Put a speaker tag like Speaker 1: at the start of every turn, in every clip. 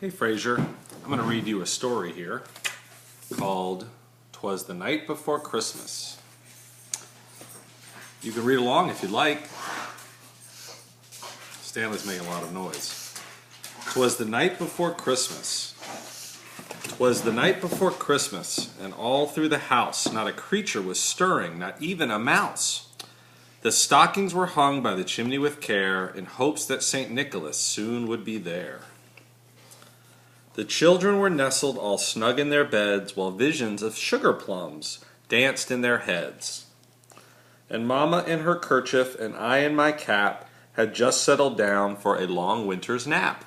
Speaker 1: Hey Fraser, I'm going to read you a story here called "Twas the Night Before Christmas." You can read along if you'd like. Stanley's making a lot of noise. "'Twas the night before Christmas. 'Twas the night before Christmas, and all through the house not a creature was stirring, not even a mouse. The stockings were hung by the chimney with care, in hopes that St. Nicholas soon would be there. The children were nestled all snug in their beds, while visions of sugar plums danced in their heads. And Mamma in her kerchief and I in my cap had just settled down for a long winter's nap.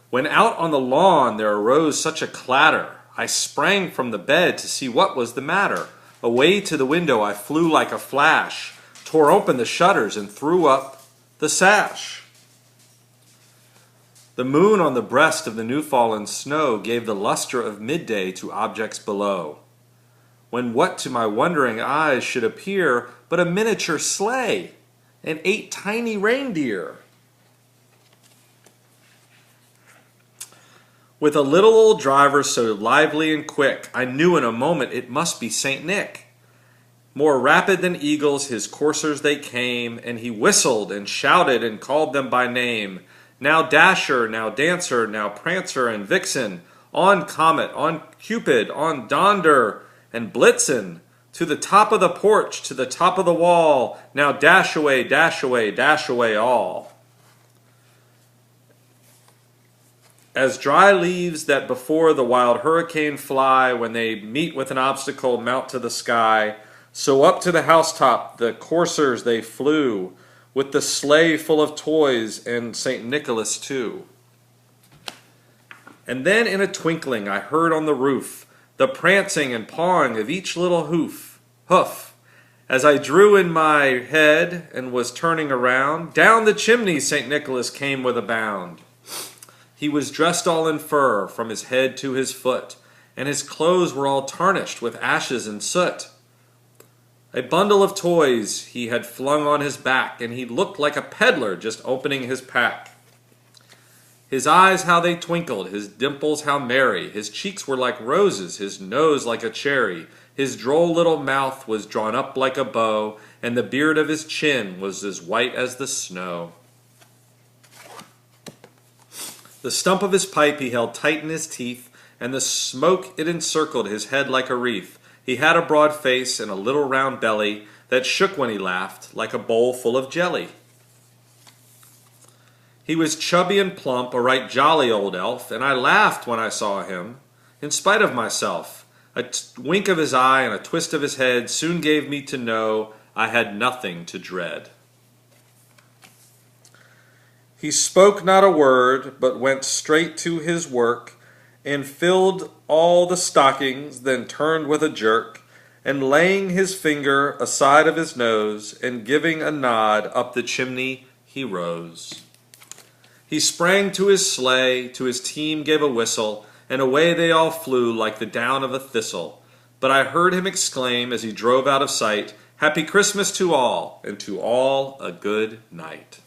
Speaker 1: When out on the lawn there arose such a clatter, I sprang from the bed to see what was the matter. Away to the window I flew like a flash, tore open the shutters and threw up the sash. The moon on the breast of the new-fallen snow gave the luster of midday to objects below, when what to my wondering eyes should appear but a miniature sleigh and 8 tiny reindeer, with a little old driver so lively and quick, I knew in a moment it must be St. Nick. More rapid than eagles his coursers they came, and he whistled and shouted and called them by name. Now Dasher, now Dancer, now Prancer and Vixen, on Comet, on Cupid, on Donder and Blitzen, to the top of the porch, to the top of the wall, now dash away, dash away, dash away all. As dry leaves that before the wild hurricane fly, when they meet with an obstacle, mount to the sky, so up to the housetop the coursers they flew, with the sleigh full of toys and St. Nicholas too. And then in a twinkling I heard on the roof the prancing and pawing of each little hoof. As I drew in my head and was turning around, down the chimney St. Nicholas came with a bound. He was dressed all in fur from his head to his foot, and his clothes were all tarnished with ashes and soot. A bundle of toys he had flung on his back, and he looked like a peddler just opening his pack. His eyes how they twinkled, his dimples how merry, his cheeks were like roses, his nose like a cherry, his droll little mouth was drawn up like a bow, and the beard of his chin was as white as the snow. The stump of his pipe he held tight in his teeth, and the smoke it encircled his head like a wreath. He had a broad face and a little round belly that shook when he laughed like a bowl full of jelly. He was chubby and plump, a right jolly old elf, and I laughed when I saw him, in spite of myself. A wink of his eye and a twist of his head soon gave me to know I had nothing to dread. He spoke not a word, but went straight to his work, and filled all the stockings, then turned with a jerk, and laying his finger aside of his nose, and giving a nod up the chimney he rose. He sprang to his sleigh, to his team gave a whistle, and away they all flew like the down of a thistle. But I heard him exclaim as he drove out of sight, "Happy Christmas to all, and to all a good night."